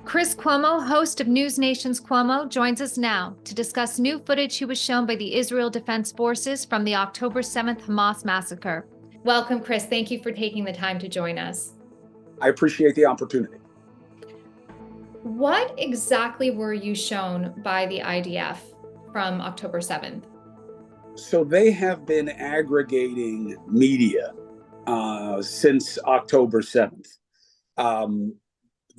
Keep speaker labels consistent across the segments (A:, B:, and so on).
A: Chris Cuomo, host of News Nation's Cuomo, joins us now to discuss new footage he was shown by the Israel Defense Forces from the October 7th Hamas massacre. Welcome, Chris. Thank you for taking the time to join us.
B: I appreciate the opportunity.
A: What exactly were you shown by the IDF from October 7th?
B: So they have been aggregating media since October 7th.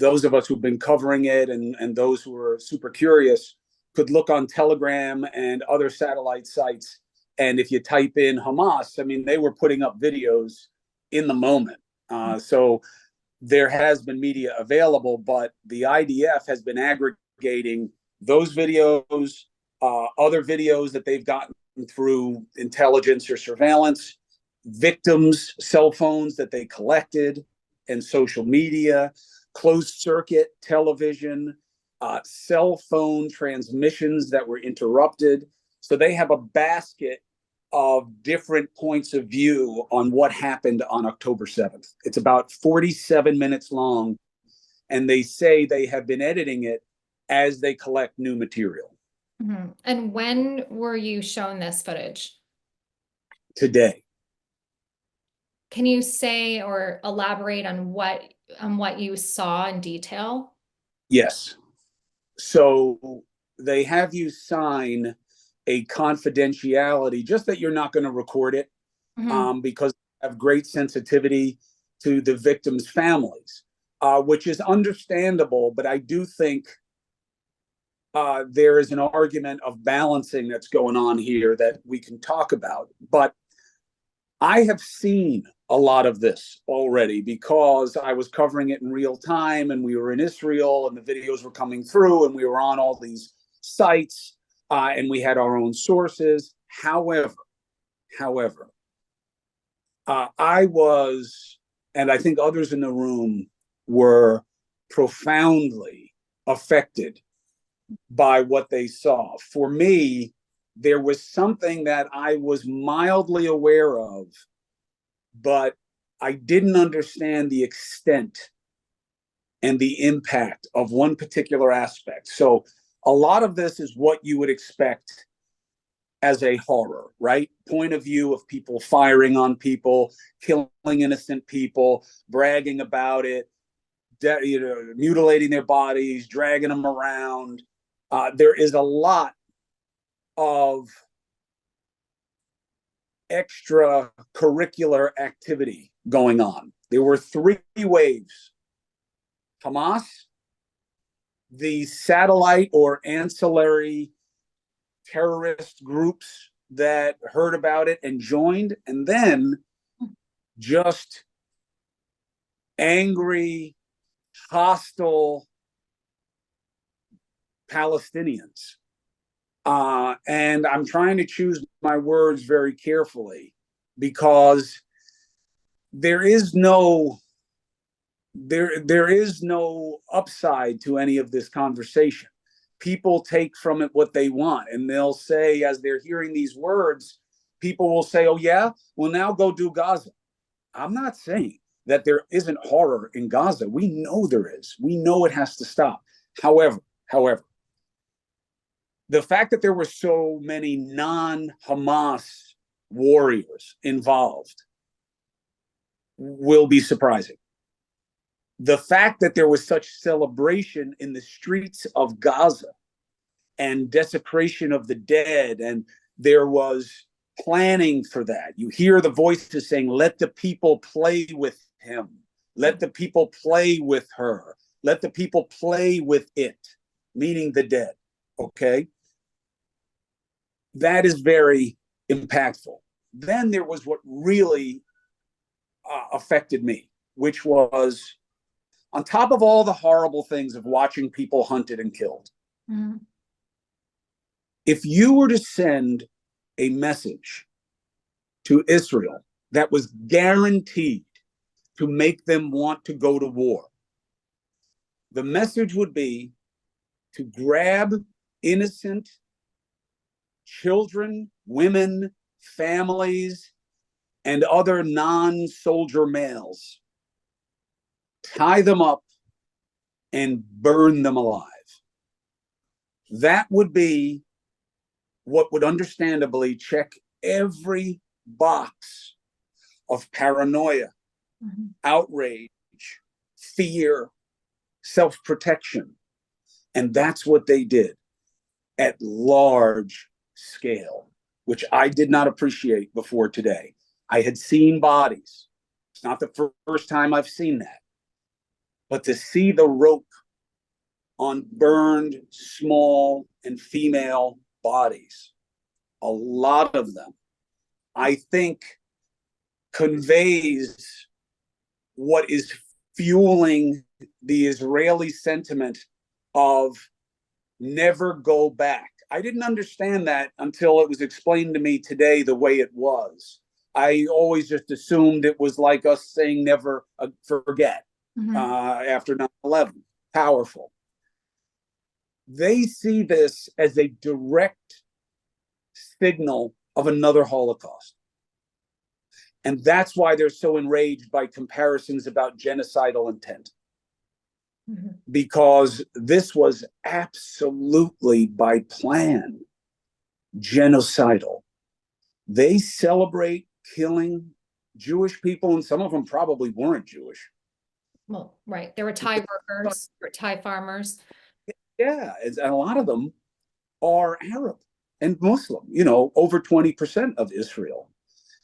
B: Those of us who've been covering it and those who are super curious could look on Telegram and other satellite sites. And if you type in Hamas, I mean, they were putting up videos in the moment. So there has been media available, but the IDF has been aggregating those videos, other videos that they've gotten through intelligence or surveillance, victims' cell phones that they collected, and social media, closed circuit television, cell phone transmissions that were interrupted. So they have a basket of different points of view on what happened on October 7th. It's about 47 minutes long, and they say they have been editing it as they collect new material.
A: Mm-hmm. And when were you shown this footage?
B: Today.
A: Can you say or elaborate on what you saw in detail?
B: Yes. So they have you sign a confidentiality, just that you're not going to record it, because they have great sensitivity to the victims' families, which is understandable. But I do think there is an argument of balancing that's going on here that we can talk about. But I have seen a lot of this already because I was covering it in real time and we were in Israel and the videos were coming through and we were on all these sites and we had our own sources. However, I was, and I think others in the room were profoundly affected by what they saw. For me, there was something that I was mildly aware of, but I didn't understand the extent and the impact of one particular aspect. So a lot of this is what you would expect as a horror, right? Point of view of people firing on people, killing innocent people, bragging about it, mutilating their bodies, dragging them around. There is a lot of extracurricular activity going on. There were three waves: Hamas, the satellite or ancillary terrorist groups that heard about it and joined, and then just angry, hostile Palestinians. And I'm trying to choose my words very carefully because there is no upside to any of this conversation. People take from it what they want, and they'll say, as they're hearing these words, people will say, oh yeah, well now go do Gaza. I'm not saying that there isn't horror in Gaza. We know there is. We know it has to stop. However, the fact that there were so many non-Hamas warriors involved will be surprising. The fact that there was such celebration in the streets of Gaza and desecration of the dead, and there was planning for that. You hear the voices saying, let the people play with him. Let the people play with her. Let the people play with it, meaning the dead. Okay? That is very impactful. Then there was what really affected me, which was, on top of all the horrible things of watching people hunted and killed, if you were to send a message to Israel that was guaranteed to make them want to go to war, the message would be to grab innocent children, women, families, and other non-soldier males, tie them up, and burn them alive. That would be what would understandably check every box of paranoia, outrage, fear, self-protection. And that's what they did at large scale, which I did not appreciate before today. I had seen bodies. It's not the first time I've seen that. But to see the rope on burned small and female bodies, a lot of them, I think conveys what is fueling the Israeli sentiment of never go back. I didn't understand that until it was explained to me today the way it was. I always just assumed it was like us saying never forget after 9/11. Powerful. They see this as a direct signal of another Holocaust. And that's why they're so enraged by comparisons about genocidal intent. Because this was absolutely by plan, genocidal. They celebrate killing Jewish people, and some of them probably weren't Jewish.
A: Well, right. There were Thai workers, there were Thai farmers.
B: Yeah, and a lot of them are Arab and Muslim. You know, over 20% of Israel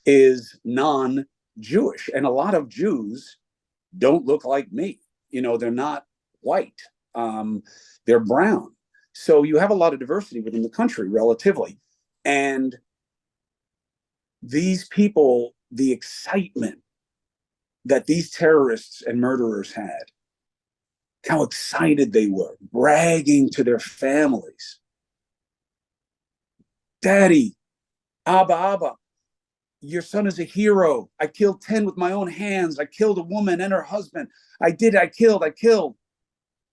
B: is non-Jewish. And a lot of Jews don't look like me. You know, they're not white. They're brown. So you have a lot of diversity within the country relatively. And these people, the excitement that these terrorists and murderers had, how excited they were, bragging to their families. Daddy, Abba, your son is a hero. I killed 10 with my own hands. I killed a woman and her husband. I killed.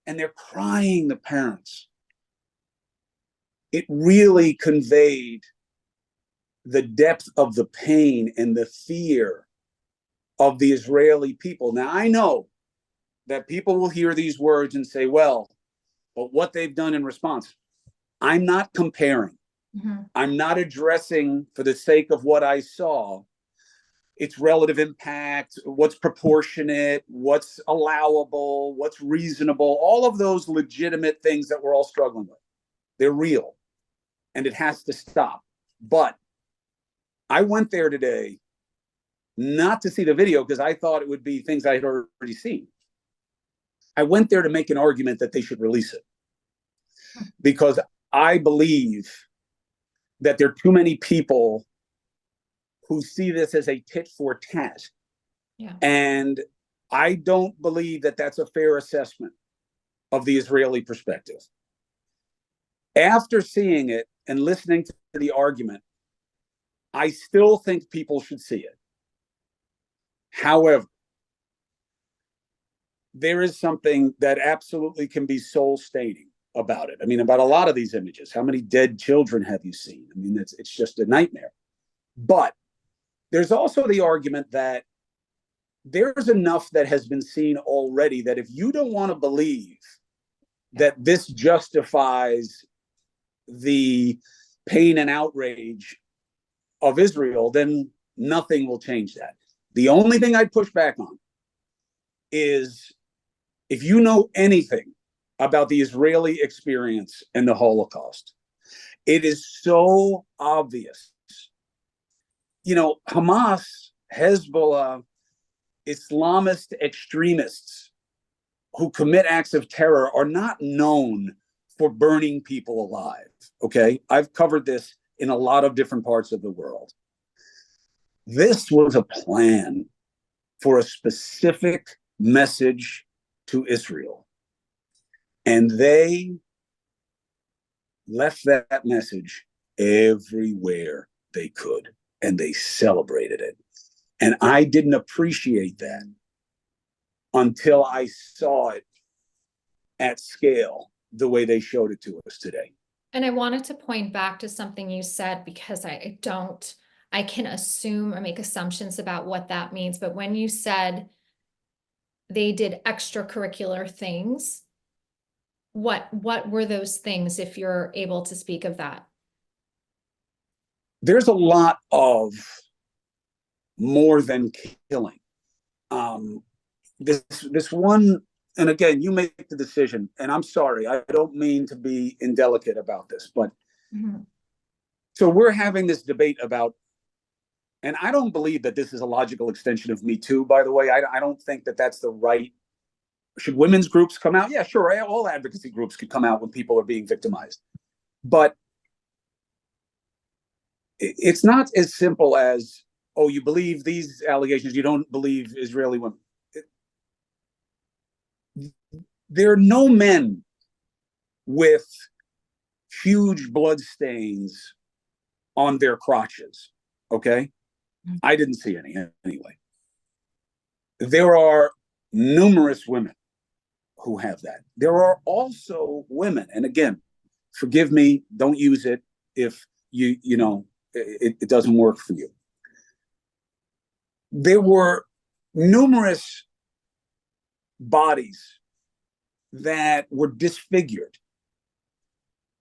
B: And they're crying, the parents. It really conveyed the depth of the pain and the fear of the Israeli people. Now, I know that people will hear these words and say, well, but what they've done in response. I'm not comparing. I'm not addressing for the sake of what I saw its relative impact, what's proportionate, what's allowable, what's reasonable, all of those legitimate things that we're all struggling with. They're real, and it has to stop. But I went there today not to see the video because I thought it would be things I had already seen. I went there to make an argument that they should release it because I believe that there are too many people who see this as a tit for tat.
A: Yeah.
B: And I don't believe that that's a fair assessment of the Israeli perspective. After seeing it and listening to the argument, I still think people should see it. However, there is something that absolutely can be soul-staining about it. I mean, about a lot of these images. How many dead children have you seen? I mean, it's just a nightmare. But there's also the argument that there's enough that has been seen already that if you don't want to believe that this justifies the pain and outrage of Israel, then nothing will change that. The only thing I'd push back on is if you know anything about the Israeli experience and the Holocaust, it is so obvious. You know, Hamas, Hezbollah, Islamist extremists who commit acts of terror are not known for burning people alive, okay? I've covered this in a lot of different parts of the world. This was a plan for a specific message to Israel. And they left that message everywhere they could, and they celebrated it. And I didn't appreciate that until I saw it at scale the way they showed it to us today.
A: And I wanted to point back to something you said because I can assume or make assumptions about what that means. But when you said they did extracurricular things, What were those things, if you're able to speak of that?
B: There's a lot of more than killing. This one, and again, you make the decision, and I'm sorry, I don't mean to be indelicate about this, but so we're having this debate about, and I don't believe that this is a logical extension of Me Too, by the way. I don't think that that's the right. Should women's groups come out? Yeah, sure. All advocacy groups could come out when people are being victimized. But it's not as simple as, oh, you believe these allegations, you don't believe Israeli women. There are no men with huge blood stains on their crotches, okay? I didn't see any anyway. There are numerous women who have that. There are also women, and again, forgive me, don't use it if you know it doesn't work for you. There were numerous bodies that were disfigured,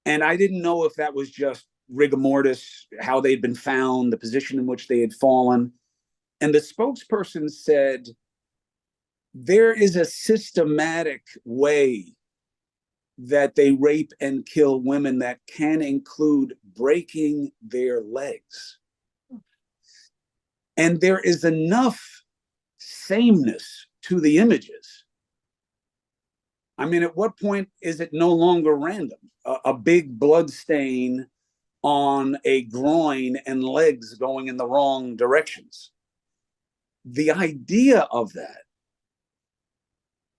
B: and I didn't know if that was just rigor mortis, how they'd been found, the position in which they had fallen. And the spokesperson said, there is a systematic way that they rape and kill women that can include breaking their legs. And there is enough sameness to the images. I mean, at what point is it no longer random? A big blood stain on a groin and legs going in the wrong directions. The idea of that,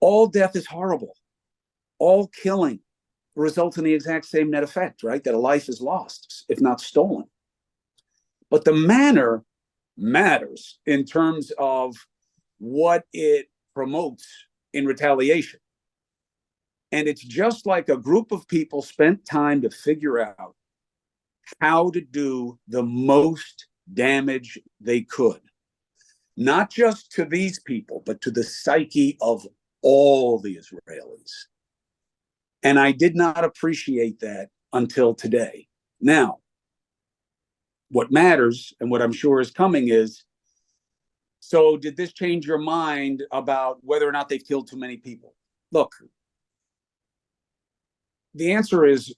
B: all death is horrible. All killing results in the exact same net effect, right? That a life is lost, if not stolen. But the manner matters in terms of what it promotes in retaliation. And it's just like a group of people spent time to figure out how to do the most damage they could, not just to these people, but to the psyche of all the Israelis. And I did not appreciate that until today. Now, what matters, and what I'm sure is coming, is, so did this change your mind about whether or not they've killed too many people? Look, the answer is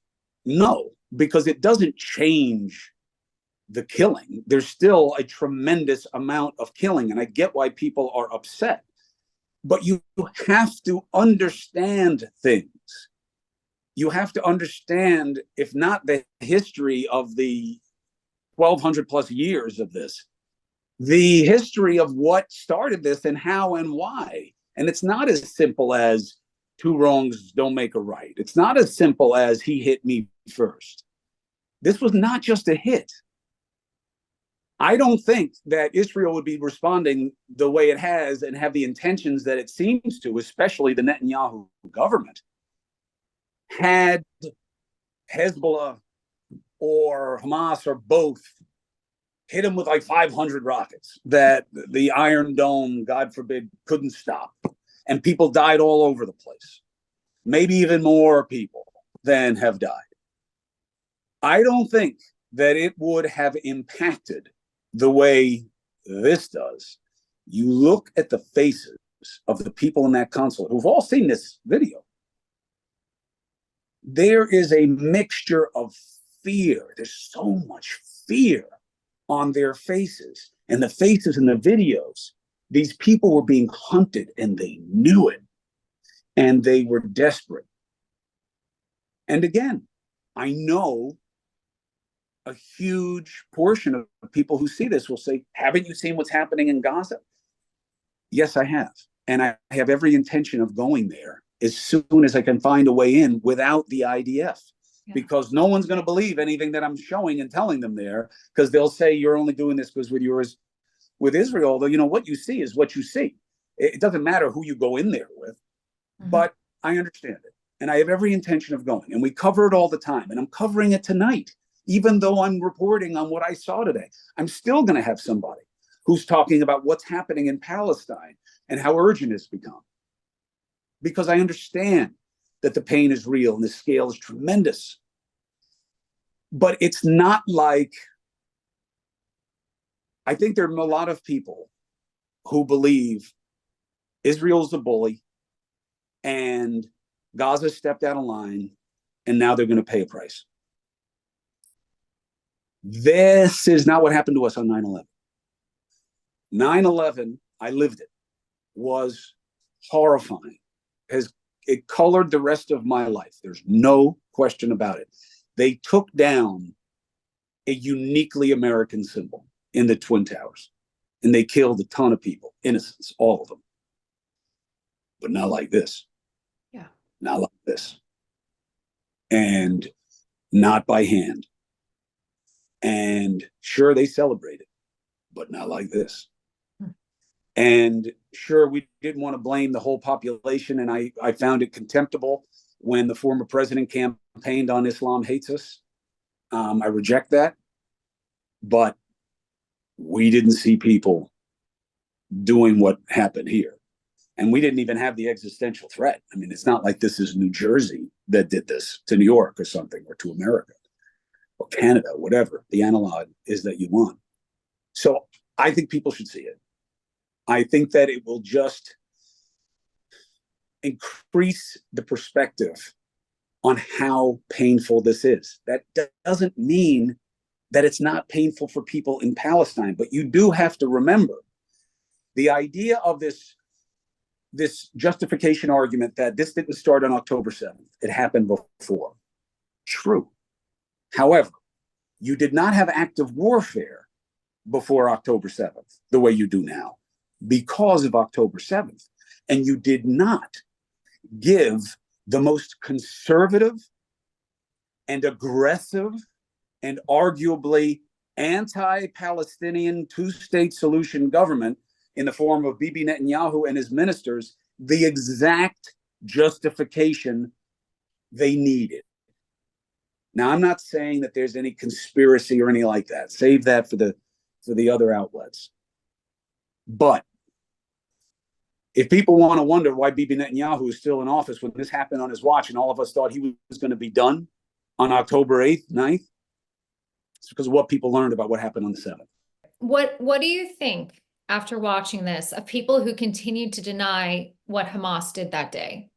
B: no, because it doesn't change the killing. There's still a tremendous amount of killing, and I get why people are upset. But you have to understand things. You have to understand, if not the history of the 1,200 plus years of this, the history of what started this and how and why. And it's not as simple as two wrongs don't make a right. It's not as simple as he hit me first. This was not just a hit. I don't think that Israel would be responding the way it has and have the intentions that it seems to, especially the Netanyahu government, had Hezbollah or Hamas or both hit him with like 500 rockets that the Iron Dome, God forbid, couldn't stop. And people died all over the place. Maybe even more people than have died. I don't think that it would have impacted the way this does. You look at the faces of the people in that consulate who've all seen this video. There is a mixture of fear. There's so much fear on their faces, and the faces in the videos. These people were being hunted and they knew it, and they were desperate. And again, I know a huge portion of people who see this will say, haven't you seen what's happening in Gaza? Yes, I have. And I have every intention of going there as soon as I can find a way in without the IDF. Yeah. Because no one's going to believe anything that I'm showing and telling them there, because they'll say you're only doing this because with Israel, though, you know, what you see is what you see. It doesn't matter who you go in there with, but I understand it. And I have every intention of going. And we cover it all the time. And I'm covering it tonight. Even though I'm reporting on what I saw today, I'm still going to have somebody who's talking about what's happening in Palestine and how urgent it's become. Because I understand that the pain is real and the scale is tremendous. But it's not like, I think there are a lot of people who believe Israel's the bully and Gaza stepped out of line and now they're going to pay a price. This is not what happened to us on 9/11. 9/11, I lived it, was horrifying. It colored the rest of my life. There's no question about it. They took down a uniquely American symbol in the Twin Towers, and they killed a ton of people, innocents, all of them. But not like this.
A: Yeah.
B: Not like this. And not by hand. And sure, they celebrated, but not like this. And sure, we didn't want to blame the whole population. And I found it contemptible when the former president campaigned on Islam hates us. I reject that. But we didn't see people doing what happened here. And we didn't even have the existential threat. I mean, it's not like this is New Jersey that did this to New York or something, or to America or Canada, whatever the analog is that you want. So I think people should see it. I think that it will just increase the perspective on how painful this is. That doesn't mean that it's not painful for people in Palestine, but you do have to remember the idea of this justification argument that this didn't start on October 7th. It happened before. True. However, you did not have active warfare before October 7th the way you do now because of October 7th. And you did not give the most conservative and aggressive and arguably anti-Palestinian two-state solution government in the form of Bibi Netanyahu and his ministers the exact justification they needed. Now, I'm not saying that there's any conspiracy or any like that. Save that for the other outlets. But if people want to wonder why Bibi Netanyahu is still in office when this happened on his watch and all of us thought he was going to be done on October 8th, 9th, it's because of what people learned about what happened on the 7th.
A: What do you think, after watching this, of people who continued to deny what Hamas did that day?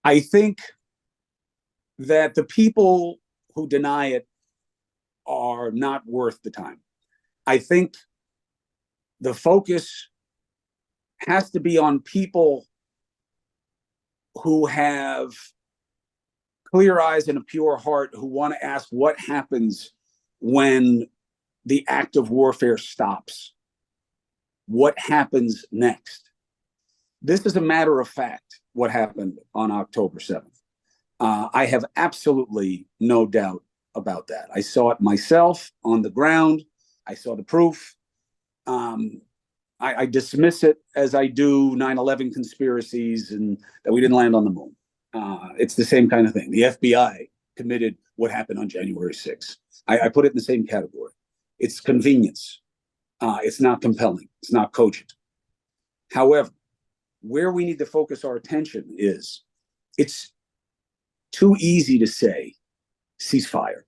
B: I think that the people who deny it are not worth the time. I think the focus has to be on people who have clear eyes and a pure heart, who want to ask what happens when the act of warfare stops. What happens next? This is a matter of fact, what happened on October 7th. I have absolutely no doubt about that. I saw it myself on the ground. I saw the proof. I dismiss it as I do 9/11 conspiracies and that we didn't land on the moon. It's the same kind of thing. The FBI committed what happened on January 6th. I put it in the same category. It's convenience. It's not compelling. It's not cogent. However, where we need to focus our attention is it's too easy to say ceasefire.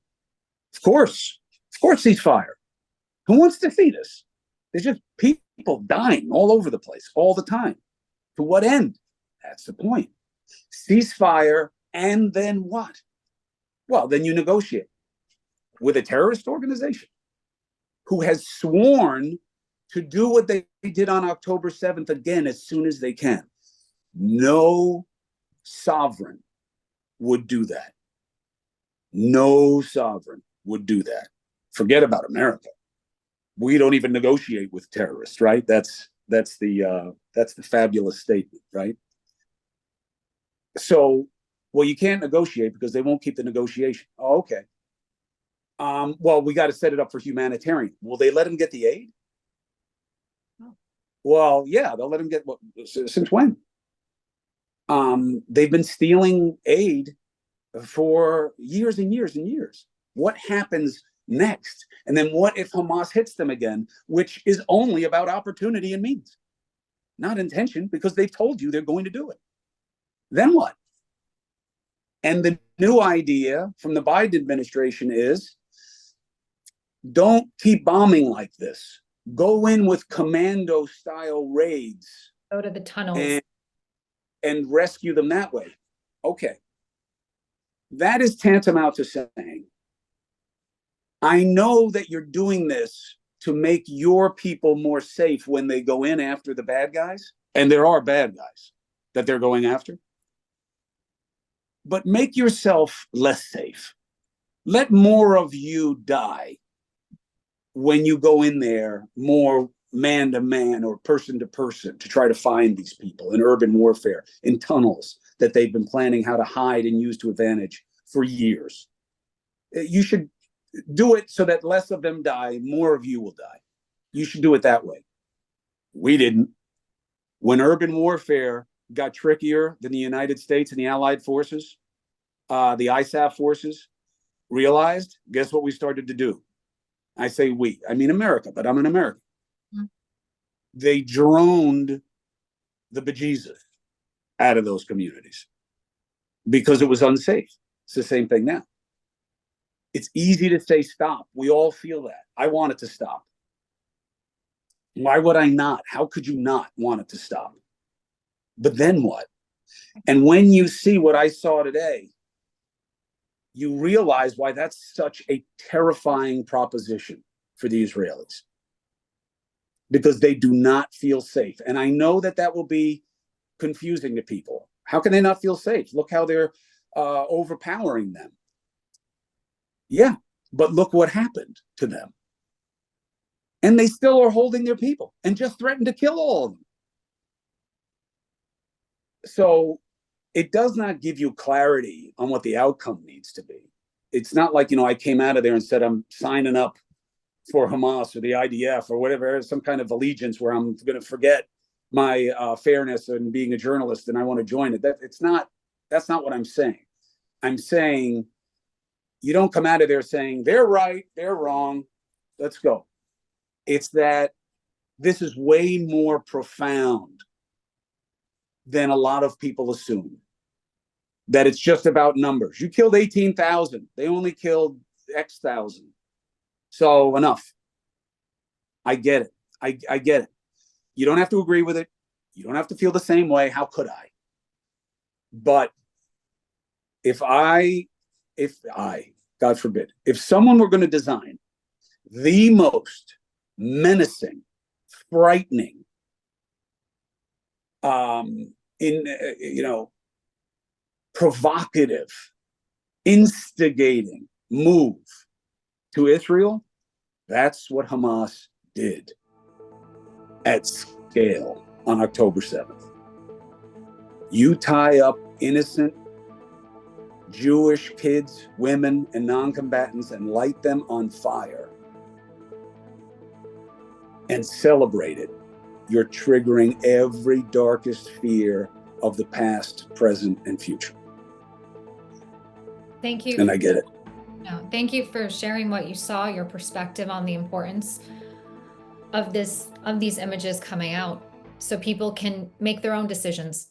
B: Of course, ceasefire. Who wants to see this? There's just people dying all over the place all the time. To what end? That's the point. Ceasefire, and then what? Well, then you negotiate with a terrorist organization who has sworn to do what they did on October 7th again as soon as they can. No sovereign would do that. No sovereign would do that. Forget about America. We don't even negotiate with terrorists, right? That's the fabulous statement, right? So, well, you can't negotiate because they won't keep the negotiation. Oh, okay. Well, we got to set it up for humanitarian. Will they let them get the aid? Oh. Well, yeah, they'll let them get what? Since when? They've been stealing aid for years and years and years. What happens next? And then what if Hamas hits them again, which is only about opportunity and means, not intention, because they've told you they're going to do it. Then what? And the new idea from the Biden administration is, don't keep bombing like this. Go in with commando style raids.
A: Go to the tunnels.
B: And rescue them that way. Okay. That is tantamount to saying, I know that you're doing this to make your people more safe when they go in after the bad guys. And there are bad guys that they're going after. But make yourself less safe. Let more of you die when you go in there more man to man or person to person to try to find these people in urban warfare, in tunnels that they've been planning how to hide and use to advantage for years. You should do it so that less of them die, more of you will die. You should do it that way. We didn't. When urban warfare got trickier than the United States and the Allied forces, the ISAF forces realized, guess what we started to do? I say we, I mean America, but I'm an American. Mm-hmm. They droned the bejesus out of those communities because it was unsafe. It's the same thing now. It's easy to say stop. We all feel that. I want it to stop. Why would I not? How could you not want it to stop? But then what? And when you see what I saw today, you realize why that's such a terrifying proposition for the Israelis. Because they do not feel safe. And I know that that will be confusing to people. How can they not feel safe? Look how they're overpowering them. Yeah, but look what happened to them. And they still are holding their people and just threatened to kill all of them. So it does not give you clarity on what the outcome needs to be. It's not like, I came out of there and said, I'm signing up for Hamas or the IDF or whatever, some kind of allegiance where I'm going to forget my fairness and being a journalist and I want to join it. That's not what I'm saying. I'm saying you don't come out of there saying they're right, they're wrong, let's go. It's that this is way more profound than a lot of people assume. That it's just about numbers. You killed 18,000. They only killed X thousand. So enough. I get it. I get it. You don't have to agree with it. You don't have to feel the same way. How could I? But if I, God forbid, if someone were going to design the most menacing, frightening, provocative, instigating move to Israel, that's what Hamas did at scale on October 7th. You tie up innocent Jewish kids, women, and non-combatants and light them on fire and celebrate it. You're triggering every darkest fear of the past, present, and future.
A: Thank you.
B: And I get it.
A: No, thank you for sharing what you saw, your perspective on the importance of these images coming out so people can make their own decisions.